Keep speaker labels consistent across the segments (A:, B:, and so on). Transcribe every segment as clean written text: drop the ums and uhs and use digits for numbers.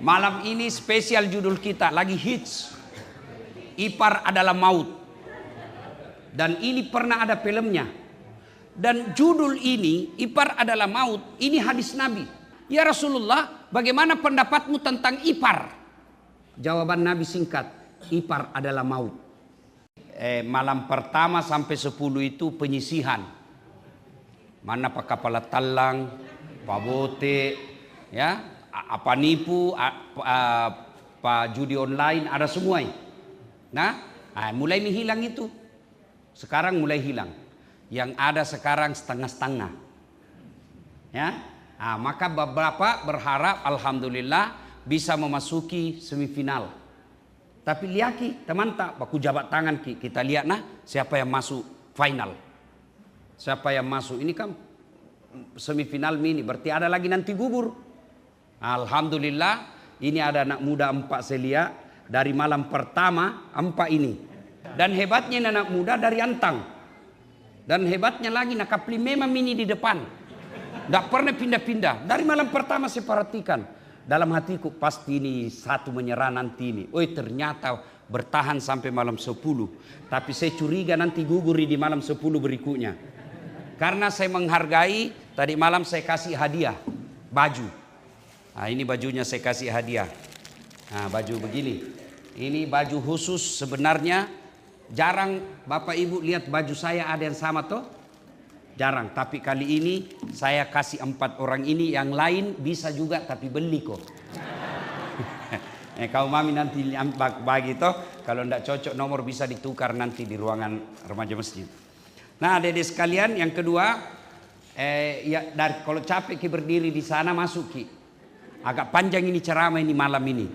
A: Malam ini spesial judul kita, lagi hits. Ipar adalah maut. Dan ini pernah ada filmnya. Dan judul ini, Ipar adalah maut, ini hadis Nabi. Ya Rasulullah, bagaimana pendapatmu tentang ipar? Jawaban Nabi singkat, ipar adalah maut. Malam pertama sampai 10 itu penyisihan. Mana pak kepala talang, pak bote, ya, apa nipu, apa judi online, ada semua. Nah, mulai menghilang itu. Sekarang mulai hilang. Yang ada sekarang setengah-setengah. Ya, maka beberapa berharap alhamdulillah bisa memasuki semifinal. Tapi lihat teman tak, baku jabat tangan kita lihat nah siapa yang masuk final. Siapa yang masuk ini kan semifinal mini, berarti ada lagi nanti gugur. Alhamdulillah ini ada anak muda 4 selia dari malam pertama 4 ini. Dan hebatnya anak muda dari Antang. Dan hebatnya lagi nakapli memang mini di depan. Tidak pernah pindah-pindah. Dari malam pertama saya perhatikan. Dalam hatiku pasti ini satu menyerah nanti ini. Oh ternyata bertahan sampai malam 10. Tapi saya curiga nanti gugur di malam 10 berikutnya. Karena saya menghargai, tadi malam saya kasih hadiah. Baju. Nah ini bajunya saya kasih hadiah. Nah baju begini. Ini baju khusus sebenarnya. Jarang Bapak Ibu lihat baju saya ada yang sama toh? Jarang. Tapi kali ini saya kasih 4 orang ini, yang lain bisa juga tapi beli kok. Kau mami nanti bagi toh. Kalau tidak cocok nomor bisa ditukar nanti di ruangan remaja masjid. Nah adik-adik sekalian, yang kedua, ya kalau capek berdiri di sana masuk agak panjang ini ceramah ini malam ini.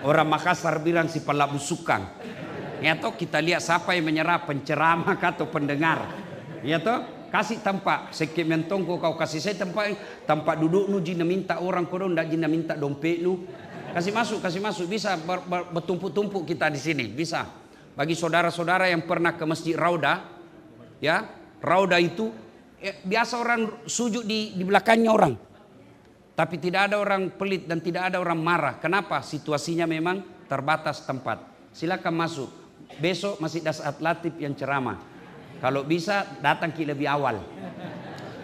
A: Orang Makassar bilang si pala busukang. Ya toh kita lihat siapa yang menyerah, penceramah atau pendengar. Ya toh kasih tempat sekip mentongko kau kasih saya tempat duduk nu jina minta orang kodo ndak jina minta dompet nu. Kasih masuk bisa bertumpuk-tumpuk kita di sini bisa. Bagi saudara-saudara yang pernah ke Masjid Rauda, ya Rauda itu biasa orang sujud di belakangnya orang. Tapi tidak ada orang pelit dan tidak ada orang marah. Kenapa? Situasinya memang terbatas tempat. Silakan masuk. Besok Masjid Das'at Latif yang ceramah. Kalau bisa datang lebih awal.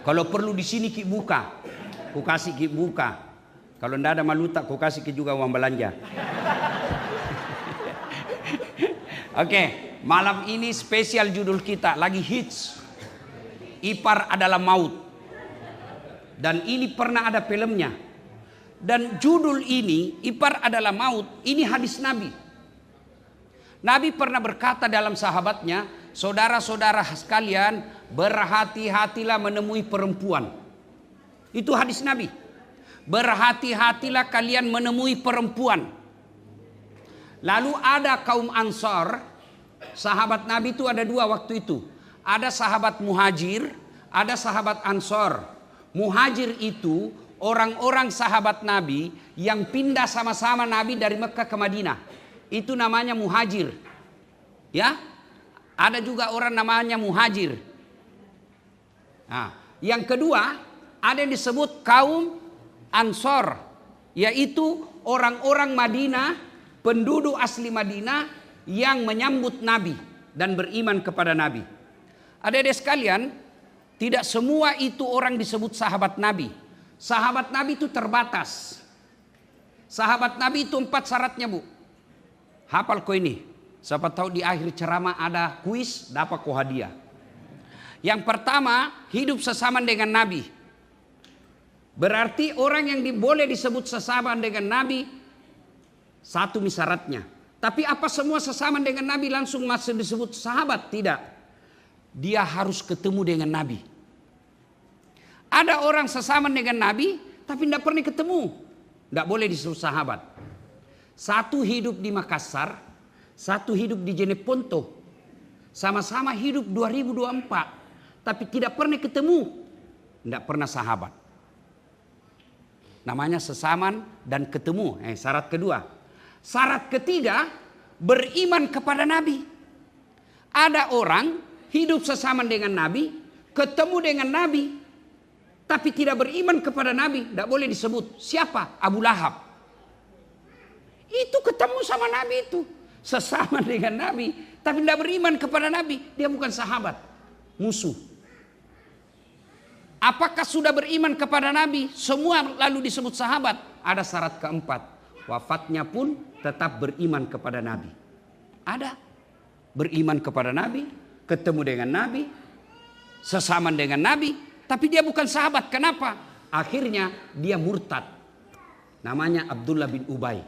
A: Kalau perlu di sini buka. Ku kasih buka. Kalau ndak ada maluta ku kasih juga uang belanja. Oke, malam ini spesial judul kita lagi hits. Ipar adalah maut. Dan ini pernah ada filmnya. Dan judul ini Ipar adalah maut, ini hadis Nabi. Nabi pernah berkata dalam sahabatnya, saudara-saudara sekalian, berhati-hatilah menemui perempuan. Itu hadis Nabi. Berhati-hatilah kalian menemui perempuan. Lalu ada kaum Ansar, sahabat Nabi itu ada 2 waktu itu. Ada sahabat Muhajir, ada sahabat Ansar. Muhajir itu orang-orang sahabat Nabi yang pindah sama-sama Nabi dari Mekah ke Madinah. Itu namanya muhajir. Ya. Ada juga orang namanya muhajir. Nah, yang kedua, ada yang disebut kaum Ansor, yaitu orang-orang Madinah, penduduk asli Madinah yang menyambut Nabi dan beriman kepada Nabi. Adik-adik sekalian, tidak semua itu orang disebut sahabat Nabi. Sahabat Nabi itu terbatas. Sahabat Nabi itu 4 syaratnya, Bu. Hafal kau ini. Siapa tahu di akhir ceramah ada kuis, dapat kau hadiah. Yang pertama, hidup sesama dengan Nabi. Berarti orang yang boleh disebut sesama dengan Nabi, satu syaratnya. Tapi apa semua sesama dengan Nabi langsung masih disebut sahabat? Tidak. Dia harus ketemu dengan Nabi. Ada orang sesama dengan Nabi, tapi tidak pernah ketemu. Tidak boleh disebut sahabat. Satu hidup di Makassar, satu hidup di Jeneponto. Sama-sama hidup 2024. Tapi tidak pernah ketemu. Tidak pernah sahabat. Namanya sesaman dan ketemu. Syarat kedua. Syarat ketiga, beriman kepada Nabi. Ada orang hidup sesama dengan Nabi, ketemu dengan Nabi, tapi tidak beriman kepada Nabi. Tidak boleh disebut. Siapa? Abu Lahab. Itu ketemu sama Nabi itu. Sesama dengan Nabi. Tapi tidak beriman kepada Nabi. Dia bukan sahabat. Musuh. Apakah sudah beriman kepada Nabi? Semua lalu disebut sahabat. Ada syarat keempat. Wafatnya pun tetap beriman kepada Nabi. Ada. Beriman kepada Nabi. Ketemu dengan Nabi. Sesama dengan Nabi. Tapi dia bukan sahabat. Kenapa? Akhirnya dia murtad. Namanya Abdullah bin Ubay.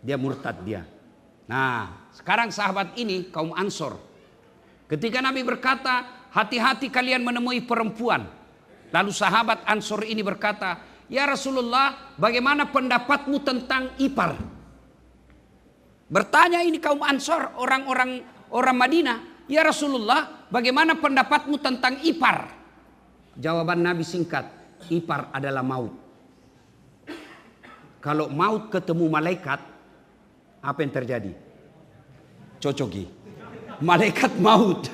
A: Dia murtad dia. Nah, sekarang sahabat ini kaum Ansor. Ketika Nabi berkata, hati-hati kalian menemui perempuan. Lalu sahabat Ansor ini berkata, ya Rasulullah, bagaimana pendapatmu tentang ipar? Bertanya ini kaum Ansor, orang Madinah. Ya Rasulullah, bagaimana pendapatmu tentang ipar? Jawaban Nabi singkat, ipar adalah maut. Kalau maut ketemu malaikat, apa yang terjadi? Cocoki. Malaikat maut.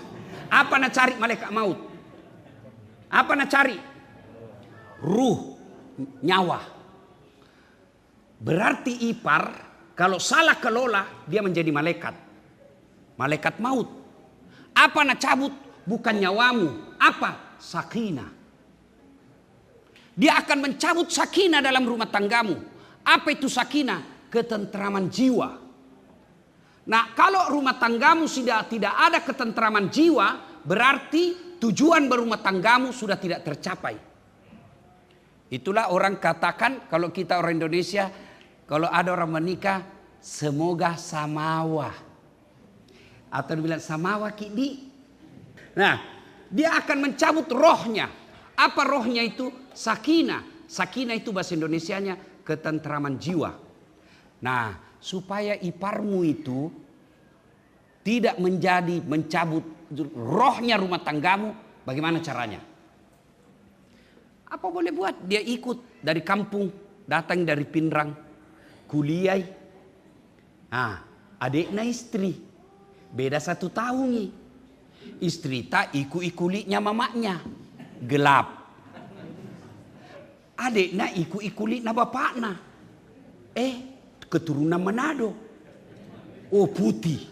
A: Apa nak cari malaikat maut? Apa nak cari? Ruh, nyawa. Berarti ipar kalau salah kelola dia menjadi malaikat. Malaikat maut. Apa nak cabut? Bukan nyawamu. Apa? Sakinah. Dia akan mencabut sakinah dalam rumah tanggamu. Apa itu sakinah? Ketentraman jiwa. Nah, kalau rumah tanggamu sudah tidak ada ketentraman jiwa, berarti tujuan berumah tanggamu sudah tidak tercapai. Itulah orang katakan, kalau kita orang Indonesia, kalau ada orang menikah, semoga samawa. Atau dibilang samawa kidi. Nah, dia akan mencabut rohnya. Apa rohnya itu? Sakinah. Sakinah itu bahasa Indonesianya ketentraman jiwa. Nah, supaya iparmu itu tidak menjadi mencabut rohnya rumah tanggamu, bagaimana caranya? Apa boleh buat? Dia ikut dari kampung, datang dari Pinrang, kuliah. Nah, adiknya istri, beda 1 tahun. Istri tak iku-ikuliknya mamaknya, gelap. Adiknya iku-ikuliknya bapaknya. Keturunan Manado. Oh, putih.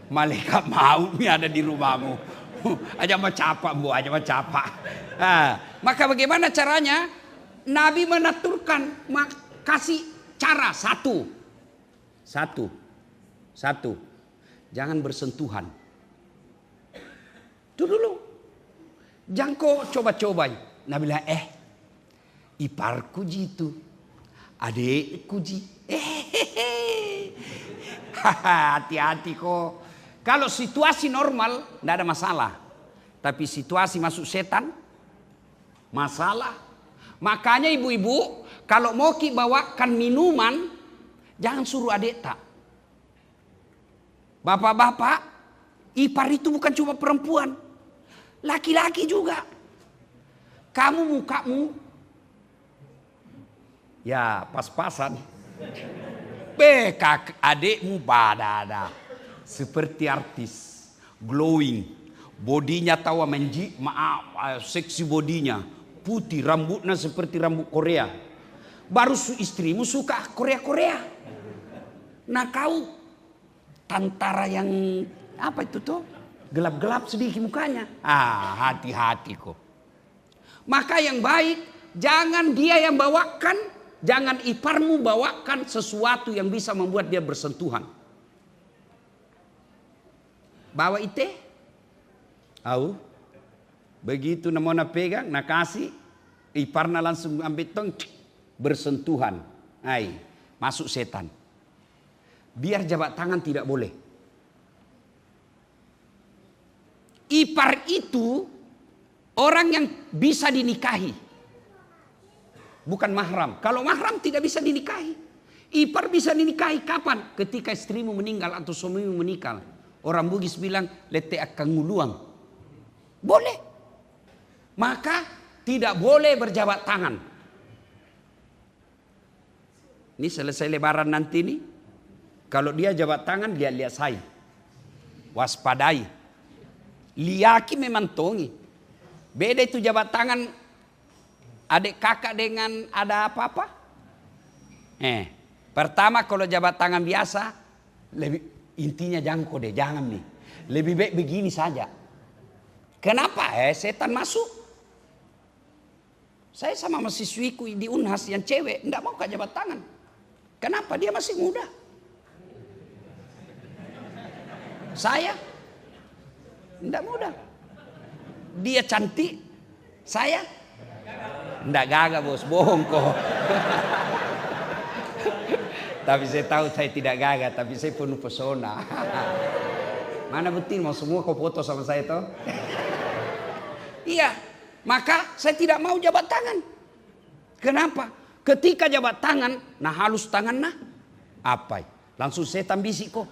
A: Malaikat mautnya ada di rumahmu. Aja macapa, Bu, aja macapa. Maka bagaimana caranya? Nabi menaturkan, kasih cara satu. Jangan bersentuhan. Itu dulu. Jangan kau coba-coba. Nabi bilang, iparku jitu. Adikku ji. Hati-hati kok. Kalau situasi normal tidak ada masalah. Tapi situasi masuk setan, masalah. Makanya ibu-ibu, kalau mau bawakan minuman, jangan suruh adik tak. Bapak-bapak, ipar itu bukan cuma perempuan. Laki-laki juga. Kamu mukamu, ya pas-pasan. Kak adikmu badada. Seperti artis. Glowing. Bodinya tawa seksi bodinya. Putih, rambutnya seperti rambut Korea. Baru istrimu suka Korea-Korea. Nah kau tantara yang apa itu tuh? Gelap-gelap sedikit mukanya. Hati-hati kok. Maka yang baik, jangan dia yang bawakan, jangan iparmu bawakan sesuatu yang bisa membuat dia bersentuhan. Bawa ite, begitu namanya pegang, nak kasih, iparna langsung ambil tong, bersentuhan, masuk setan. Biar jabat tangan tidak boleh. Ipar itu orang yang bisa dinikahi. Bukan mahram. Kalau mahram tidak bisa dinikahi. Ipar bisa dinikahi kapan? Ketika istrimu meninggal atau suamimu meninggal. Orang Bugis bilang, lete akan nguluang. Boleh. Maka tidak boleh berjabat tangan. Ini selesai lebaran nanti nih. Kalau dia jabat tangan, lihat-lihat saya. Waspadai. Liaki memang tongi. Beda itu jabat tangan adik kakak dengan ada apa-apa. Pertama kalau jabat tangan biasa, intinya jangan kode, jangan nih. Lebih baik begini saja. Kenapa? Setan masuk. Saya sama mahasiswiku di Unhas yang cewek, enggak mau jabat tangan. Kenapa? Dia masih muda. Saya enggak muda. Dia cantik, saya enggak gagah bos, bohong kok. Tapi saya tahu saya tidak gagah, tapi saya penuh pesona. Mana betul mau semua kau foto sama saya toh? Iya, maka saya tidak mau jabat tangan. Kenapa? Ketika jabat tangan, nah halus tangan nah apa? Langsung setan bisik kok.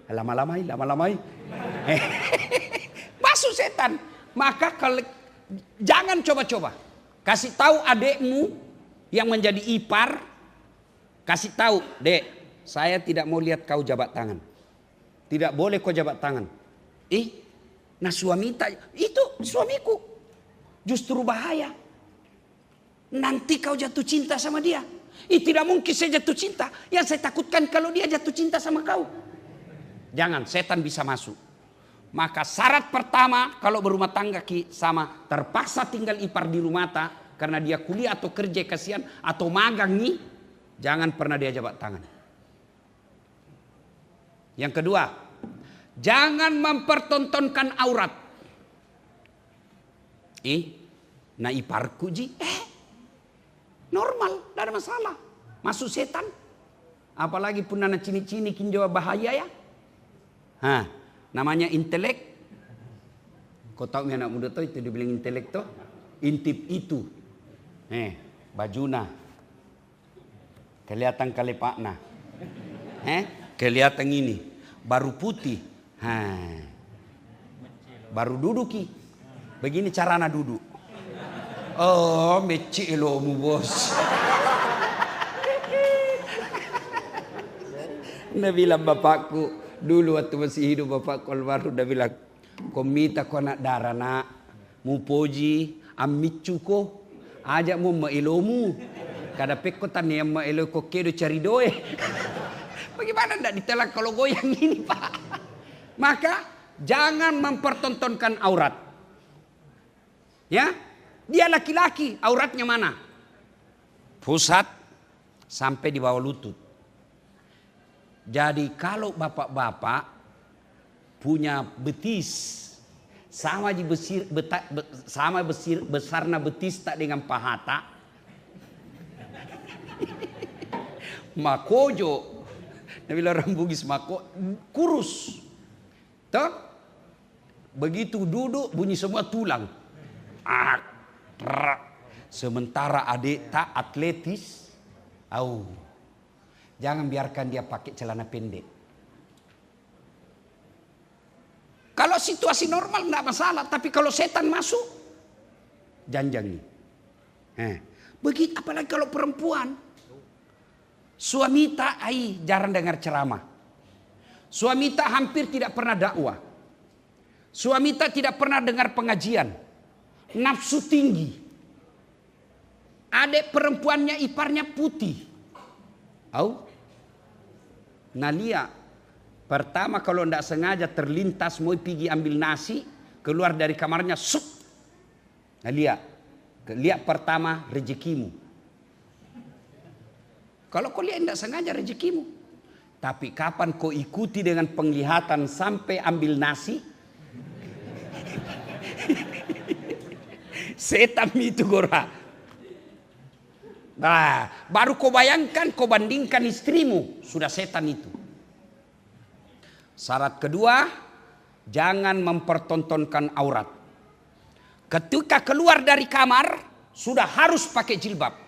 A: Lama-lamai. Masuk setan. Maka kalau jangan coba-coba. Kasih tahu adekmu yang menjadi ipar. Kasih tahu, dek, saya tidak mau lihat kau jabat tangan. Tidak boleh kau jabat tangan. Nah suami itu suamiku. Justru bahaya. Nanti kau jatuh cinta sama dia. Tidak mungkin saya jatuh cinta. Yang saya takutkan kalau dia jatuh cinta sama kau. Jangan, setan bisa masuk. Maka syarat pertama kalau berumah tangga sama terpaksa tinggal ipar di rumah karena dia kuliah atau kerja kasihan atau magang nih. Jangan pernah dia jabat tangan. Yang kedua, jangan mempertontonkan aurat. Nah iparku ji, normal, tidak ada masalah. Masuk setan. Apalagi pun anak cini-cini kinjawa bahaya ya. Namanya intelek. Kau tahu anak muda tuh itu dibilang intelek tuh. Intip itu. Bajuna. Kelihatan kalepakna. Kelihatan ini. Baru putih. Baru duduki. Begini carana duduk. Oh, meci elomu bos. Dia bilang bapakku. Dulu waktu masih hidup bapakku almarhum. Dia bilang. Komita ko anak darah nak. Mupoji. Amicu ko. Ajak mo maelomu. Kada peko tani yang maelo ko kedo cari doe. Bagaimana ndak ditelak kalau goyang ini Pak? Maka jangan mempertontonkan aurat. Ya, dia laki-laki, auratnya mana? Pusat sampai di bawah lutut. Jadi kalau bapak-bapak punya betis sama besarnya betis tak dengan pahata. Makojo, Nabi orang Bugis mako kurus, toh begitu duduk bunyi semua tulang. Sementara adik tak atletis, jangan biarkan dia pakai celana pendek. Kalau situasi normal tidak masalah, tapi kalau setan masuk, janjang nih. Begitu apalagi kalau perempuan. Suami tak jarang dengar ceramah. Suami tak hampir tidak pernah dakwah. Suami tak tidak pernah dengar pengajian. Nafsu tinggi. Adik perempuannya iparnya putih. Nalia. Pertama kalau tidak sengaja terlintas mau pergi ambil nasi. Keluar dari kamarnya. Sup. Nalia. Lihat pertama rezekimu. Kalau kau lihat tidak sengaja rezekimu. Tapi kapan kau ikuti dengan penglihatan sampai ambil nasi? Setan itu gora. Nah, baru kau bayangkan, kau bandingkan istrimu. Sudah setan itu. Syarat kedua, jangan mempertontonkan aurat. Ketika keluar dari kamar, sudah harus pakai jilbab.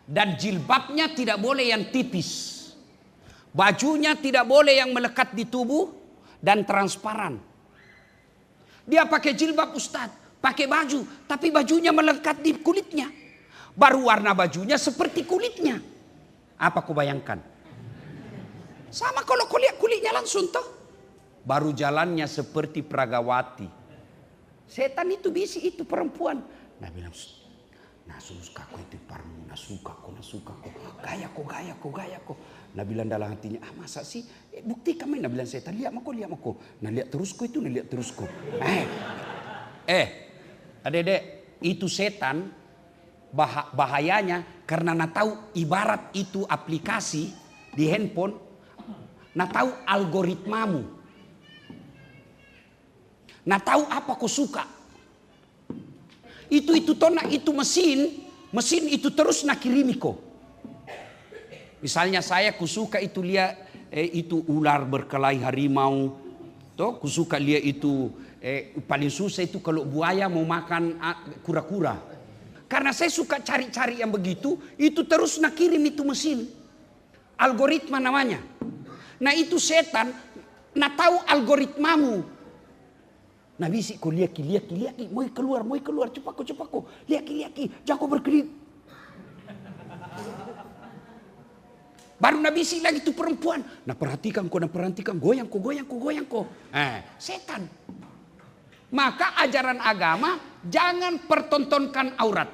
A: Dan jilbabnya tidak boleh yang tipis. Bajunya tidak boleh yang melekat di tubuh dan transparan. Dia pakai jilbab Ustadz, pakai baju, tapi bajunya melekat di kulitnya. Baru warna bajunya seperti kulitnya. Apa kau bayangkan? Sama kalau kau lihat kulitnya langsung toh. Baru jalannya seperti Pragawati. Setan itu bisi itu perempuan. Nah bilang, Nah suka ko itu iparmu, nah suka ko. Gaya ko. Nah bilang dalam hatinya, masa sih? Buktikan main. Nah bilang setan, lihat mako. Nah lihat terus ko. Adek-adek, itu setan bahayanya karena nah tahu ibarat itu aplikasi di handphone, nah tahu algoritmamu. Nah tahu apa kau suka. Itu mesin itu terus nak kirimi kau. Misalnya saya kusuka itu lihat itu ular berkelahi harimau. Toh kusuka lihat itu paling susah itu kalau buaya mau makan kura-kura. Karena saya suka cari-cari yang begitu, itu terus nak kirim itu mesin. Algoritma namanya. Nah itu setan, nah tahu algoritmamu. Nah bisik kau lihat, mau keluar, cepat kau, lihat, jangan kau berkedip. Baru Nabi bisik lagi itu perempuan. Nah perhatikan, goyang kau. Setan. Maka ajaran agama jangan pertontonkan aurat.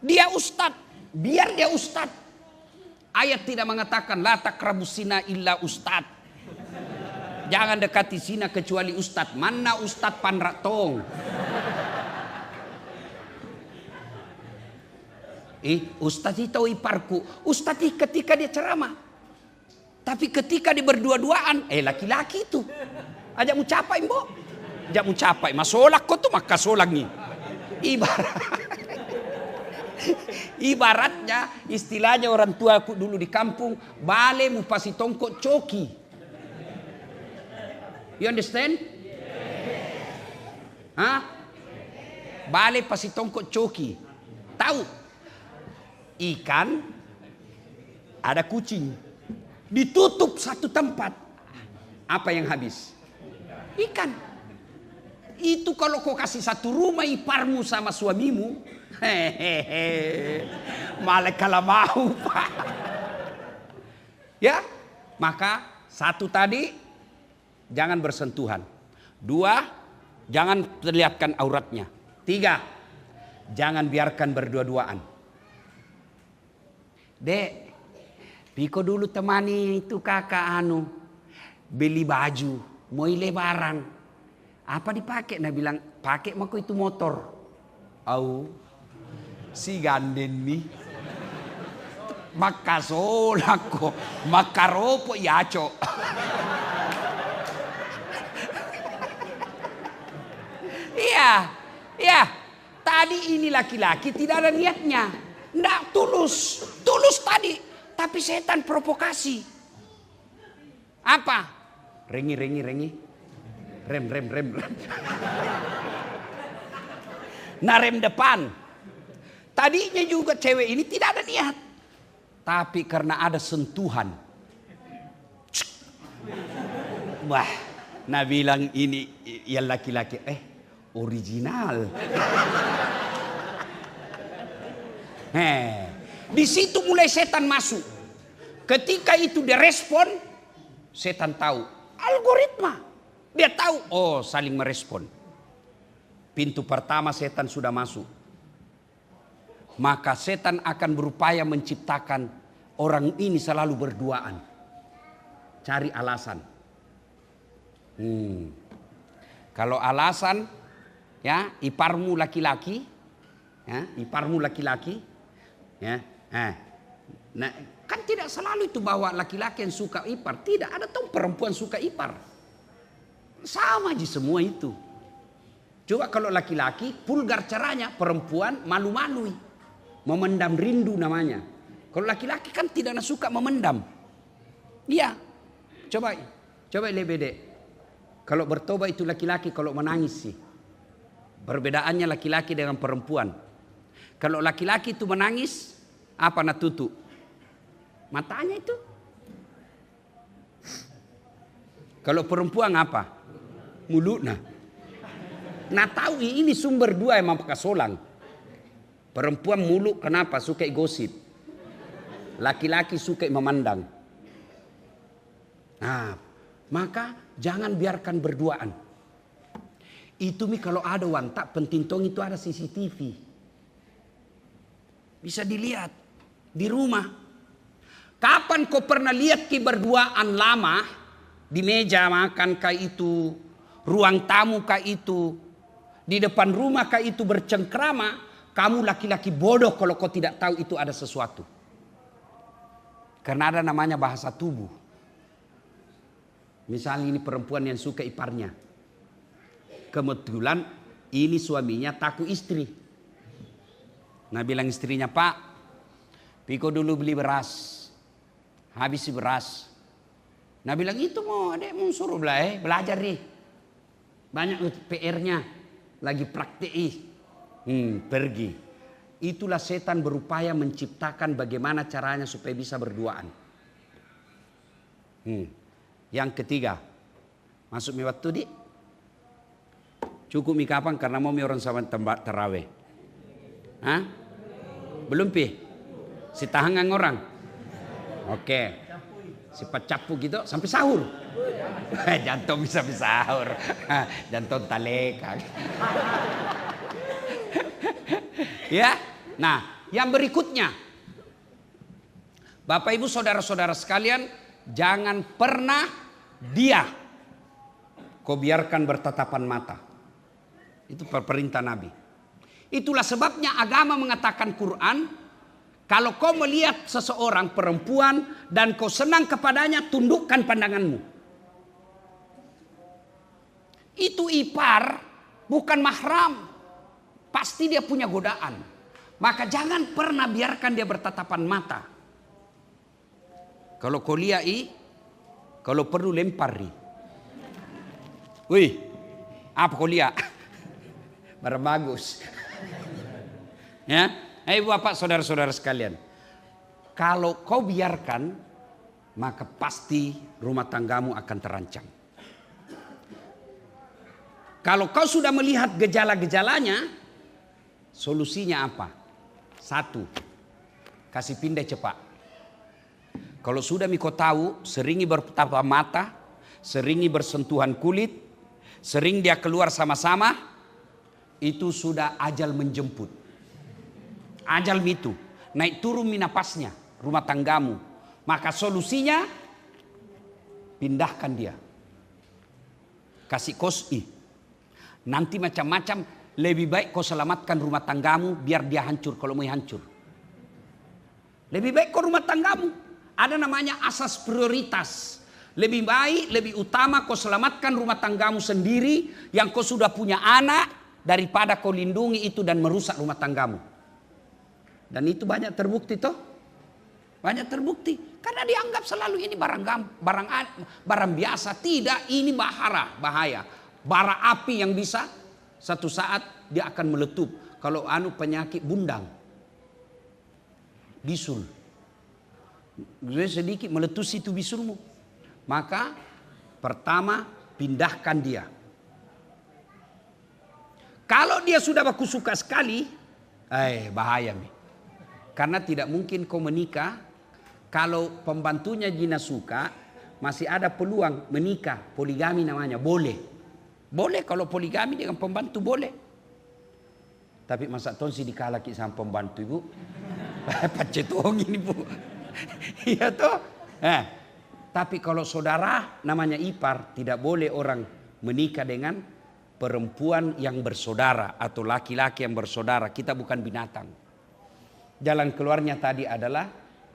A: Dia ustad, biar dia ustad. Ayat tidak mengatakan la taqrabus zina illa ustad. Jangan dekati zina kecuali ustad. Mana ustad panratong? Ustaz itu tahu iparku. Ustaz itu ketika dia ceramah. Tapi ketika dia berdua-duaan, laki-laki itu. Ajak mu capai, mbok. Ajak mu capai. Masolak ko tuh maka solak nih. Ibaratnya istilahnya orang tua aku dulu di kampung, bale mu pasi tongkok coki. You understand? Bale pasi tongkok coki. Tahu? Ikan, ada kucing, ditutup satu tempat. Apa yang habis? Ikan. Itu kalau kau kasih satu rumah iparmu sama suamimu, malah kalah mau, Pak. Ya, maka satu tadi, jangan bersentuhan. 2, jangan terlihatkan auratnya. 3, jangan biarkan berdua-duaan. Dek, Piko dulu temani itu kakak beli baju, mau lebaran. Apa dipakai? Nah bilang, pakai mako itu motor. Si ganden nih. Maka solako, maka ropo yaco. Iya. Tadi ini laki-laki tidak ada niatnya. Nggak tulus tadi, tapi setan provokasi. Apa? Rengi. Rem. Nah rem depan. Tadinya juga cewek ini tidak ada niat. Tapi karena ada sentuhan. Wah, nah bilang ini yang laki-laki. Original. Di situ mulai setan masuk. Ketika itu dia respon, setan tahu algoritma. Dia tahu, saling merespon. Pintu pertama setan sudah masuk. Maka setan akan berupaya menciptakan orang ini selalu berduaan. Cari alasan. Kalau alasan, ya iparmu laki-laki, nah, kan tidak selalu itu bahwa laki-laki yang suka ipar. Tidak, ada tuh perempuan suka ipar. Sama aja semua itu. Coba kalau laki-laki, vulgar caranya, perempuan malu-malui. Memendam rindu namanya. Kalau laki-laki kan tidak suka memendam. Iya. Coba lebih dek. Kalau bertobat itu laki-laki, kalau menangis sih. Perbedaannya laki-laki dengan perempuan. Kalau laki-laki itu menangis, apa nak tutup? Matanya itu. Kalau perempuan apa? Mulutnya. Nah tahu ini sumber 2 emang pakai solang. Perempuan mulut kenapa? Suka gosip. Laki-laki suka memandang. Nah, maka jangan biarkan berduaan. Itu mi kalau ada wantak penting tong itu ada CCTV. Bisa dilihat di rumah. Kapan kau pernah lihat ki berduaan lama di meja makan kah itu, ruang tamu kah itu, di depan rumah kah itu bercengkrama, kamu laki-laki bodoh kalau kau tidak tahu itu ada sesuatu. Karena ada namanya bahasa tubuh. Misalnya ini perempuan yang suka iparnya. Kebetulan ini suaminya takut istri. Nah bilang istrinya, Pak, Piko dulu beli beras. Habis beras. Nah bilang itu mau adek mau suruh belajar nih. Banyak PR-nya. Lagi praktik. Pergi. Itulah setan berupaya menciptakan bagaimana caranya supaya bisa berduaan. Yang ketiga. Masuk mi waktu di. Cukup mi kapan karena mau mi orang sama tempat terawih. Hah? Belum pi? Si tahangan orang. Oke. Si pacapu gitu sampai sahur. Jantung bisa sahur. Jantung taleka. Ya. Nah, yang berikutnya. Bapak Ibu saudara-saudara sekalian, jangan pernah dia kau biarkan bertatapan mata. Itu perintah Nabi. Itulah sebabnya agama mengatakan Quran, kalau kau melihat seseorang perempuan dan kau senang kepadanya, tundukkan pandanganmu. Itu ipar, bukan mahram. Pasti dia punya godaan. Maka jangan pernah biarkan dia bertatapan mata. Kalau kau lihat, kalau perlu lempar. Wih, apa kau lihat? Barang bagus. Ya, Bapak saudara-saudara sekalian. Kalau kau biarkan, maka pasti rumah tanggamu akan terancam. Kalau kau sudah melihat gejala-gejalanya, solusinya apa? Satu, kasih pindah cepat. Kalau sudah kau tahu, seringi bertatap mata, seringi bersentuhan kulit, sering dia keluar sama-sama, itu sudah ajal menjemput. Ajal itu naik turun minapasnya rumah tanggamu. Maka solusinya pindahkan dia. Kasih kosi. Nanti macam-macam, lebih baik kau selamatkan rumah tanggamu biar dia hancur kalau mau hancur. Lebih baik kau rumah tanggamu. Ada namanya asas prioritas. Lebih baik, lebih utama kau selamatkan rumah tanggamu sendiri yang kau sudah punya anak daripada kau lindungi itu dan merusak rumah tanggamu. Dan itu banyak terbukti toh. Banyak terbukti. Karena dianggap selalu ini barang biasa. Tidak, ini bahaya. Bara api yang bisa satu saat dia akan meletup. Kalau penyakit bundang. Bisul. Sedikit meletus itu bisulmu. Maka pertama pindahkan dia. Kalau dia sudah baku suka sekali, bahaya nih. Karena tidak mungkin kau menikah kalau pembantunya Gina suka, masih ada peluang menikah. Poligami namanya, boleh. Boleh kalau poligami dengan pembantu boleh. Tapi masa tonsi dikalaki sama pembantu ibu? Pacetong ini bu. Iya toh. Tapi kalau saudara namanya ipar, tidak boleh orang menikah dengan perempuan yang bersaudara atau laki-laki yang bersaudara. Kita bukan binatang. Jalan keluarnya tadi adalah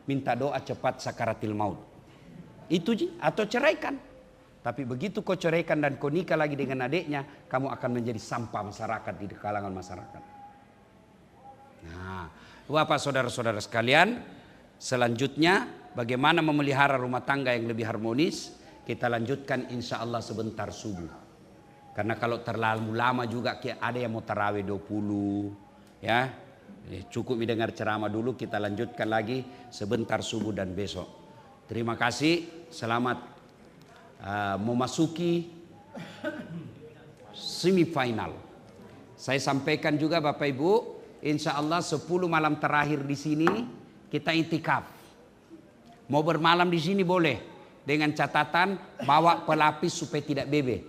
A: minta doa cepat sakaratil maut. Itu atau ceraikan. Tapi begitu kau ceraikan dan kau nikah lagi dengan adiknya, kamu akan menjadi sampah masyarakat di kalangan masyarakat. Nah, Bapak saudara-saudara sekalian, selanjutnya bagaimana memelihara rumah tangga yang lebih harmonis, kita lanjutkan insya Allah sebentar subuh. Karena kalau terlalu lama juga ada yang mau tarawih 20, ya. Cukup mendengar ceramah dulu, kita lanjutkan lagi sebentar subuh dan besok. Terima kasih, selamat memasuki semifinal. Saya sampaikan juga Bapak Ibu, insya Allah 10 malam terakhir di sini kita itikaf. Mau bermalam di sini boleh, dengan catatan bawa pelapis supaya tidak bebe.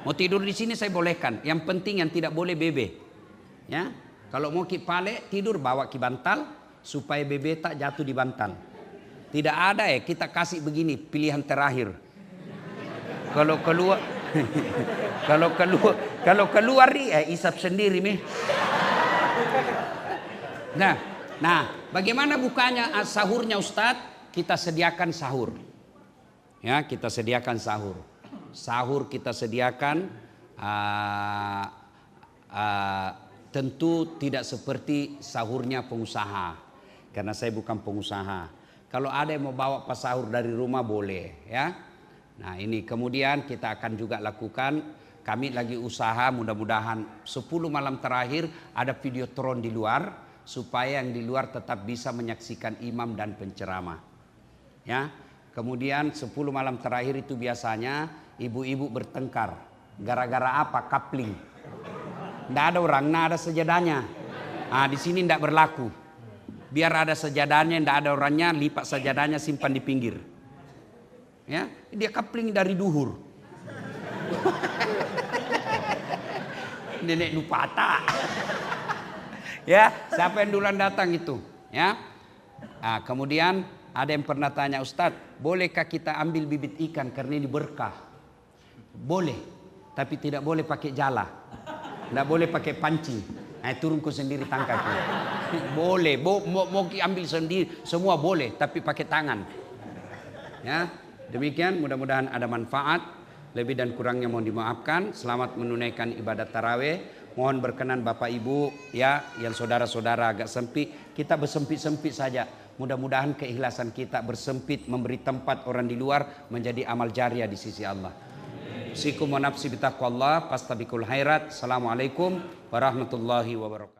A: Mau tidur di sini saya bolehkan. Yang penting yang tidak boleh bebe. Ya, kalau mau ki pale tidur bawa ki bantal supaya bebe tak jatuh di bantal. Tidak ada ya kita kasih begini pilihan terakhir. Kalau keluar kalau keluar isap sendiri nih. Nah, bagaimana bukanya sahurnya Ustadz? Kita sediakan sahur. Ya, kita sediakan sahur. Sahur kita sediakan tentu tidak seperti sahurnya pengusaha. Karena saya bukan pengusaha. Kalau ada yang mau bawa pas sahur dari rumah boleh, ya. Nah, ini kemudian kita akan juga lakukan, kami lagi usaha mudah-mudahan 10 malam terakhir ada videotron di luar supaya yang di luar tetap bisa menyaksikan imam dan penceramah. Ya. Kemudian 10 malam terakhir itu biasanya ibu-ibu bertengkar. Gara-gara apa? Kapling. Nggak ada orang, nggak ada sejadahnya. Di sini nggak berlaku. Biar ada sejadahnya, nggak ada orangnya, lipat sejadahnya simpan di pinggir. Ya, dia kapling dari duhur. Nenek Nupata. Ya, siapa yang duluan datang itu? Ya. Kemudian ada yang pernah tanya, Ustadz, bolehkah kita ambil bibit ikan karena ini berkah? Boleh, tapi tidak boleh pakai jala. Tidak boleh pakai pancing. Turun ku sendiri tangkap. Boleh, mau ambil sendiri, semua boleh, tapi pakai tangan. Ya, demikian mudah-mudahan ada manfaat. Lebih dan kurangnya mohon dimaafkan. Selamat menunaikan ibadat tarawih. Mohon berkenan Bapak Ibu ya, yang saudara-saudara agak sempit, kita bersempit-sempit saja. Mudah-mudahan keikhlasan kita bersempit memberi tempat orang di luar menjadi amal jariah di sisi Allah. Sikum wa nafsi bitaqwallah, fastabiqul khairat. Assalamualaikum warahmatullahi wabarakatuh.